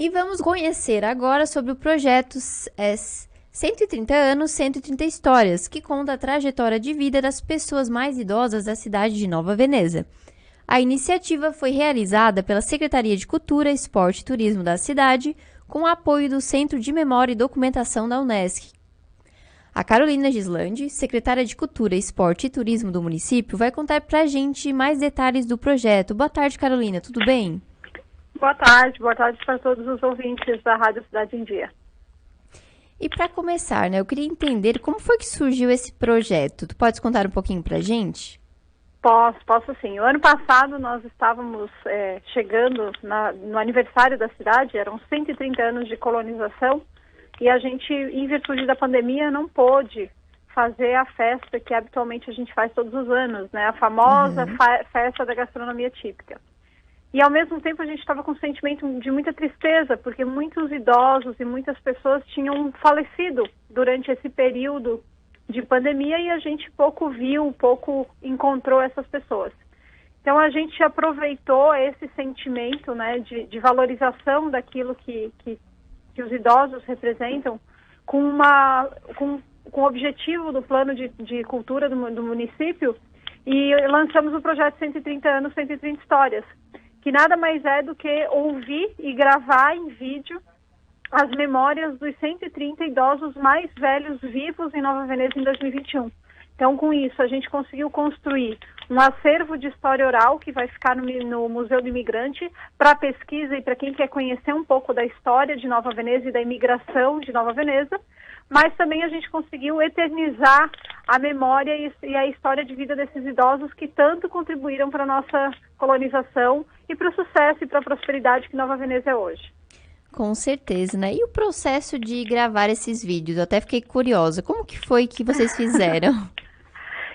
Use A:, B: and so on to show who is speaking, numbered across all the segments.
A: E vamos conhecer agora sobre o projeto 130 anos, 130 histórias, que conta a trajetória de vida das pessoas mais idosas da cidade de Nova Veneza. A iniciativa foi realizada pela Secretaria de Cultura, Esporte e Turismo da cidade, com o apoio do Centro de Memória e Documentação da Unesc. A Carolina Gislandi, secretária de Cultura, Esporte e Turismo do município, vai contar pra gente mais detalhes do projeto. Boa tarde, Carolina, tudo bem?
B: Boa tarde para todos os ouvintes da Rádio Cidade em Dia.
A: E para começar, eu queria entender como foi que surgiu esse projeto. Tu pode contar um pouquinho pra gente?
B: Posso sim. O ano passado nós estávamos chegando no aniversário da cidade, eram 130 anos de colonização, e a gente, em virtude da pandemia, não pôde fazer a festa que habitualmente a gente faz todos os anos, né? A famosa festa da gastronomia típica. E, ao mesmo tempo, a gente estava com um sentimento de muita tristeza, porque muitos idosos e muitas pessoas tinham falecido durante esse período de pandemia e a gente pouco encontrou essas pessoas. Então, a gente aproveitou esse sentimento, né, de valorização daquilo que os idosos representam com o objetivo do plano de cultura do município e lançamos o projeto 130 anos, 130 histórias, que nada mais é do que ouvir e gravar em vídeo as memórias dos 130 idosos mais velhos vivos em Nova Veneza em 2021. Então, com isso, a gente conseguiu construir um acervo de história oral que vai ficar no Museu do Imigrante para pesquisa e para quem quer conhecer um pouco da história de Nova Veneza e da imigração de Nova Veneza, mas também a gente conseguiu eternizar a memória e a história de vida desses idosos que tanto contribuíram para a nossa colonização e para o sucesso e para a prosperidade que Nova Veneza é hoje.
A: Com certeza, né? E o processo de gravar esses vídeos? Eu até fiquei curiosa. Como que foi que vocês fizeram?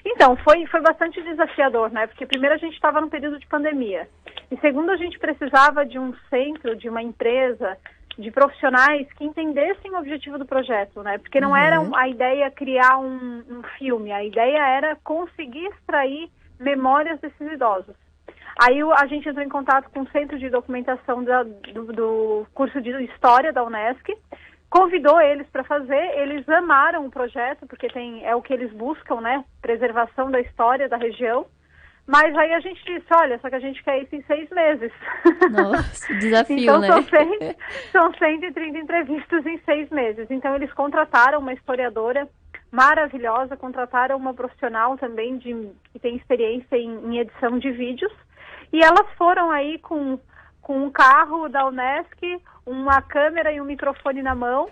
B: Então, foi bastante desafiador, né? Porque primeiro a gente estava num período de pandemia. E segundo, a gente precisava de um centro, de uma empresa, de profissionais que entendessem o objetivo do projeto, né? Porque não era a ideia criar um filme, a ideia era conseguir extrair memórias desses idosos. Aí a gente entrou em contato com o Centro de Documentação do curso de História da Unesc, convidou eles para fazer, eles amaram o projeto, porque é o que eles buscam, né? Preservação da história da região. Mas aí a gente disse, olha, só que a gente quer isso em 6 meses.
A: Nossa, desafio,
B: então,
A: né?
B: São 130 entrevistas em 6 meses. Então, eles contrataram uma historiadora maravilhosa, contrataram uma profissional também que tem experiência em edição de vídeos. E elas foram aí com um carro da Unesc, uma câmera e um microfone na mão,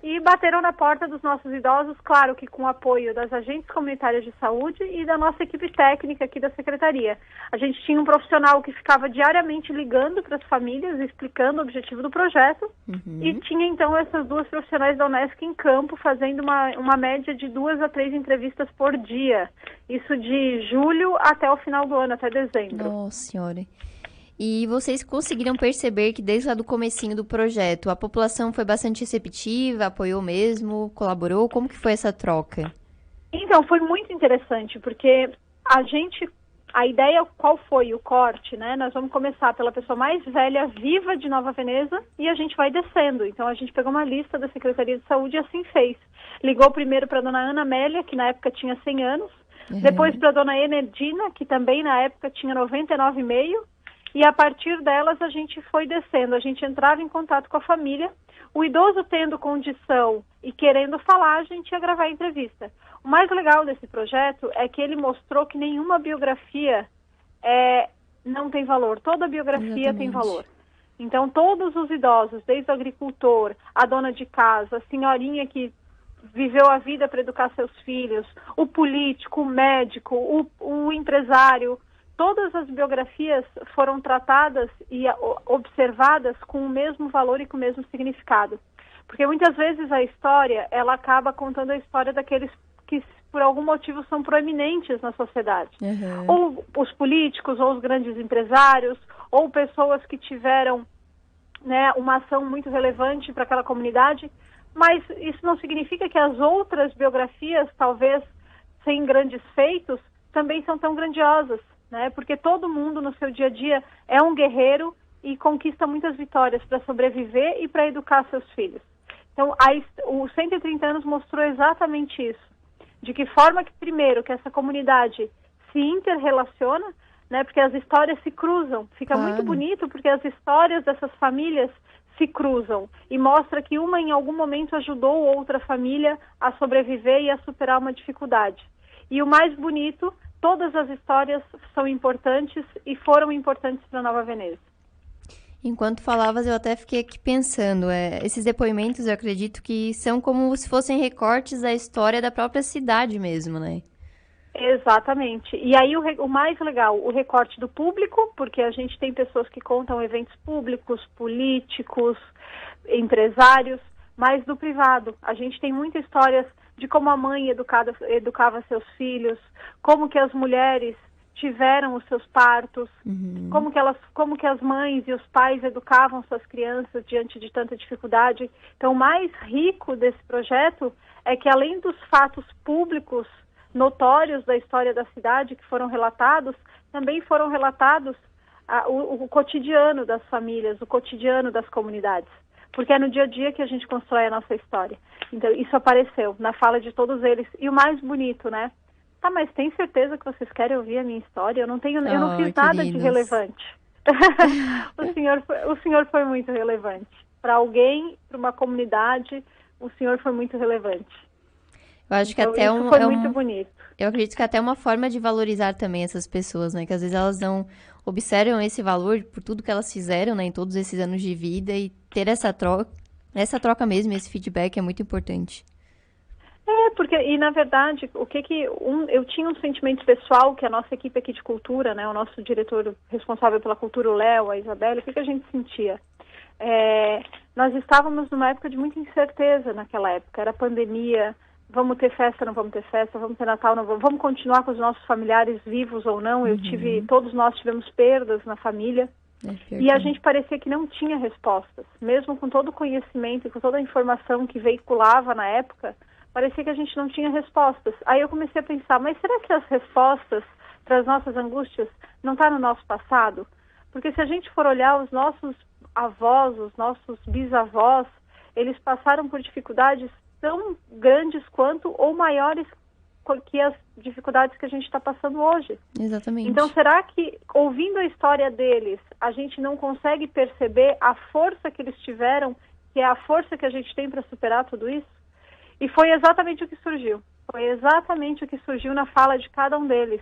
B: e bateram na porta dos nossos idosos, claro que com o apoio das agentes comunitárias de saúde e da nossa equipe técnica aqui da Secretaria. A gente tinha um profissional que ficava diariamente ligando para as famílias, explicando o objetivo do projeto, e tinha então essas 2 profissionais da Unesc em campo, fazendo uma média de 2 a 3 entrevistas por dia. Isso de julho até o final do ano, até dezembro.
A: Nossa Senhora. E vocês conseguiram perceber que desde lá do comecinho do projeto, a população foi bastante receptiva, apoiou mesmo, colaborou? Como que foi essa troca?
B: Então, foi muito interessante, porque a ideia, qual foi o corte, né? Nós vamos começar pela pessoa mais velha viva de Nova Veneza e a gente vai descendo. Então, a gente pegou uma lista da Secretaria de Saúde e assim fez. Ligou primeiro para a dona Ana Amélia, que na época tinha 100 anos, depois para a dona Enerdina, que também na época tinha 99,5, e a partir delas a gente foi descendo, a gente entrava em contato com a família, o idoso tendo condição e querendo falar, a gente ia gravar a entrevista. O mais legal desse projeto é que ele mostrou que nenhuma biografia não tem valor, toda biografia tem valor. Então todos os idosos, desde o agricultor, a dona de casa, a senhorinha que viveu a vida para educar seus filhos, o político, o médico, o empresário, todas as biografias foram tratadas e observadas com o mesmo valor e com o mesmo significado. Porque muitas vezes a história, ela acaba contando a história daqueles que por algum motivo são proeminentes na sociedade. Ou os políticos, ou os grandes empresários, ou pessoas que tiveram, né, uma ação muito relevante para aquela comunidade, mas isso não significa que as outras biografias, talvez sem grandes feitos, também são tão grandiosas, né? Porque todo mundo no seu dia a dia é um guerreiro e conquista muitas vitórias para sobreviver e para educar seus filhos. Então, o 130 anos mostrou exatamente isso. De que forma que, primeiro, que essa comunidade se interrelaciona, né, porque as histórias se cruzam. Fica muito bonito porque as histórias dessas famílias se cruzam e mostra que uma em algum momento ajudou outra família a sobreviver e a superar uma dificuldade. E o mais bonito, todas as histórias são importantes e foram importantes para Nova Veneza.
A: Enquanto falavas, eu até fiquei aqui pensando, esses depoimentos eu acredito que são como se fossem recortes da história da própria cidade mesmo, né?
B: Exatamente. E aí o mais legal, o recorte do público, porque a gente tem pessoas que contam eventos públicos, políticos, empresários, mas do privado. A gente tem muitas histórias de como a mãe educava seus filhos, como que as mulheres tiveram os seus partos, como que as mães e os pais educavam suas crianças diante de tanta dificuldade. Então, o mais rico desse projeto é que, além dos fatos públicos notórios da história da cidade que foram relatados, também foram relatados o cotidiano das famílias, o cotidiano das comunidades. Porque é no dia a dia que a gente constrói a nossa história. Então, isso apareceu na fala de todos eles. E o mais bonito, né? Tá, mas tem certeza que vocês querem ouvir a minha história? Eu não fiz nada de relevante. O senhor foi muito relevante. Para alguém, para uma comunidade, o senhor foi muito relevante.
A: Eu acho que
B: então,
A: até
B: isso foi muito bonito.
A: Eu acredito que até uma forma de valorizar também essas pessoas, né? Que às vezes elas não observam esse valor por tudo que elas fizeram, né? Em todos esses anos de vida e ter essa troca mesmo, esse feedback é muito importante.
B: E na verdade, eu tinha um sentimento pessoal que a nossa equipe aqui de cultura, né, o nosso diretor responsável pela cultura, o Léo, a Isabela, o que a gente sentia? Nós estávamos numa época de muita incerteza naquela época, era pandemia, vamos ter festa, não vamos ter festa, vamos ter Natal, não vamos continuar com os nossos familiares vivos ou não, todos nós tivemos perdas na família, e a gente parecia que não tinha respostas, mesmo com todo o conhecimento e com toda a informação que veiculava na época, parecia que a gente não tinha respostas. Aí eu comecei a pensar, mas será que as respostas para as nossas angústias não estão no nosso passado? Porque se a gente for olhar os nossos avós, os nossos bisavós, eles passaram por dificuldades tão grandes quanto ou maiores que as dificuldades que a gente está passando hoje.
A: Exatamente.
B: Então, será que, ouvindo a história deles, a gente não consegue perceber a força que eles tiveram, que é a força que a gente tem para superar tudo isso? E foi exatamente o que surgiu. Foi exatamente o que surgiu na fala de cada um deles.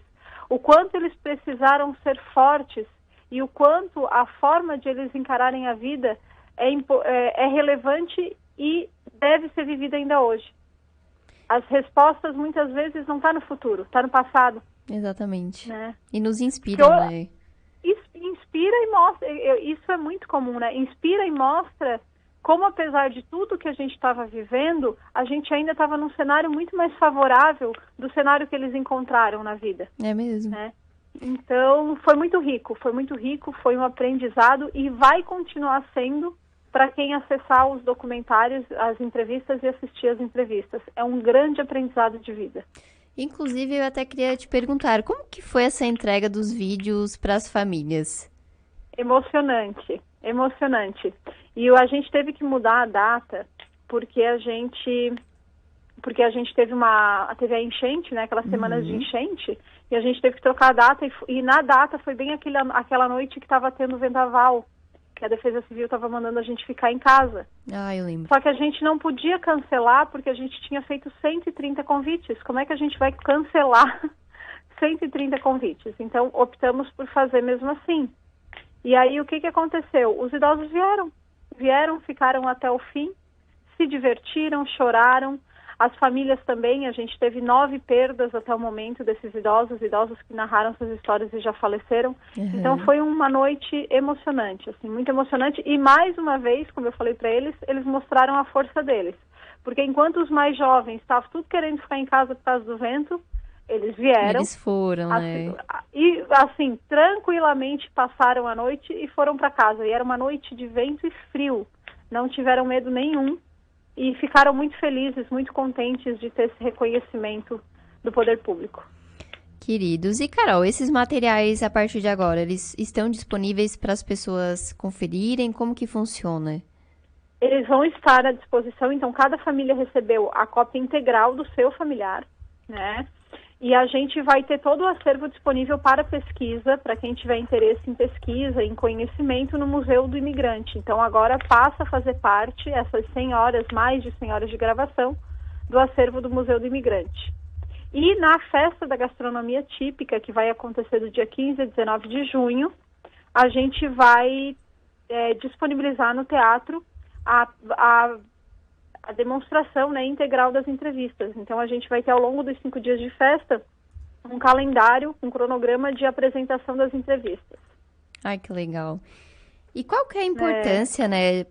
B: O quanto eles precisaram ser fortes e o quanto a forma de eles encararem a vida é relevante e deve ser vivida ainda hoje. As respostas muitas vezes não estão no futuro, está no passado.
A: Exatamente.
B: Né?
A: E nos inspira, né?
B: Inspira e mostra. Isso é muito comum, né? Inspira e mostra como, apesar de tudo que a gente estava vivendo, a gente ainda estava num cenário muito mais favorável do cenário que eles encontraram na vida.
A: É mesmo.
B: Né? Então, foi muito rico, foi um aprendizado e vai continuar sendo para quem acessar os documentários, as entrevistas e assistir as entrevistas. É um grande aprendizado de vida.
A: Inclusive, eu até queria te perguntar, como que foi essa entrega dos vídeos para as famílias?
B: Emocionante. E a gente teve que mudar a data porque a gente teve a enchente, né, aquelas semanas de enchente, e a gente teve que trocar a data, e na data foi bem aquela noite que estava tendo vendaval, que a Defesa Civil estava mandando a gente ficar em casa.
A: Ah, eu lembro.
B: Só que a gente não podia cancelar porque a gente tinha feito 130 convites. Como é que a gente vai cancelar 130 convites? Então, optamos por fazer mesmo assim. E aí, o que aconteceu? Os idosos vieram, ficaram até o fim, se divertiram, choraram. As famílias também, a gente teve 9 perdas até o momento desses idosos que narraram suas histórias e já faleceram. Então, foi uma noite emocionante, assim, muito emocionante. E, mais uma vez, como eu falei para eles mostraram a força deles. Porque enquanto os mais jovens estavam tudo querendo ficar em casa por causa do vento, eles vieram.
A: Eles foram, né?
B: E, assim, tranquilamente passaram a noite e foram para casa. E era uma noite de vento e frio. Não tiveram medo nenhum. E ficaram muito felizes, muito contentes de ter esse reconhecimento do poder público.
A: Queridos. E, Carol, esses materiais, a partir de agora, eles estão disponíveis para as pessoas conferirem? Como que funciona?
B: Eles vão estar à disposição, então cada família recebeu a cópia integral do seu familiar, né? E a gente vai ter todo o acervo disponível para pesquisa, para quem tiver interesse em pesquisa, em conhecimento, no Museu do Imigrante. Então agora passa a fazer parte, essas 100 horas, mais de 100 horas de gravação, do acervo do Museu do Imigrante. E na Festa da Gastronomia Típica, que vai acontecer do dia 15 a 19 de junho, a gente vai disponibilizar no teatro a demonstração, né, integral das entrevistas. Então, a gente vai ter, ao longo dos 5 dias de festa, um calendário, um cronograma de apresentação das entrevistas.
A: Ai, que legal. E qual que é a importância, né,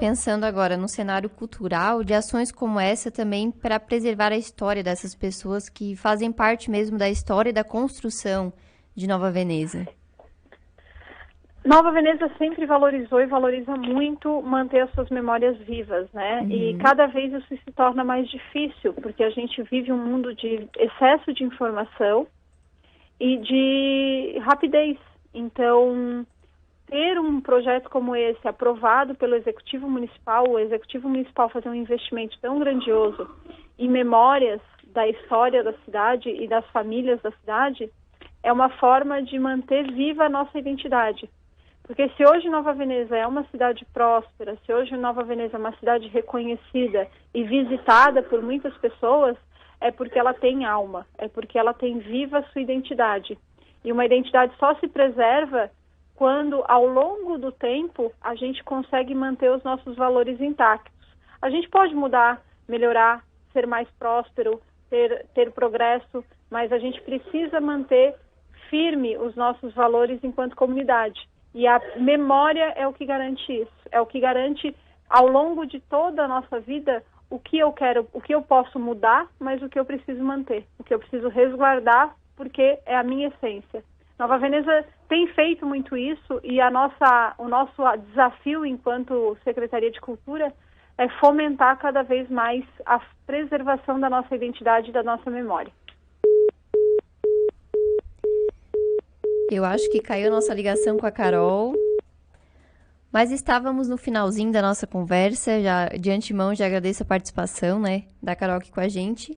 A: pensando agora no cenário cultural, de ações como essa também para preservar a história dessas pessoas que fazem parte mesmo da história e da construção de Nova Veneza?
B: Nova Veneza sempre valorizou e valoriza muito manter as suas memórias vivas, né? E cada vez isso se torna mais difícil, porque a gente vive um mundo de excesso de informação e de rapidez. Então, ter um projeto como esse aprovado pelo Executivo Municipal, o Executivo Municipal fazer um investimento tão grandioso em memórias da história da cidade e das famílias da cidade, é uma forma de manter viva a nossa identidade. Porque se hoje Nova Veneza é uma cidade próspera, se hoje Nova Veneza é uma cidade reconhecida e visitada por muitas pessoas, é porque ela tem alma, é porque ela tem viva a sua identidade. E uma identidade só se preserva quando, ao longo do tempo, a gente consegue manter os nossos valores intactos. A gente pode mudar, melhorar, ser mais próspero, ter progresso, mas a gente precisa manter firme os nossos valores enquanto comunidade. E a memória é o que garante isso, é o que garante ao longo de toda a nossa vida o que eu quero, o que eu posso mudar, mas o que eu preciso manter, o que eu preciso resguardar, porque é a minha essência. Nova Veneza tem feito muito isso e o nosso desafio enquanto Secretaria de Cultura é fomentar cada vez mais a preservação da nossa identidade e da nossa memória.
A: Eu acho que caiu a nossa ligação com a Carol, mas estávamos no finalzinho da nossa conversa. Já, de antemão, já agradeço a participação, né, da Carol aqui com a gente.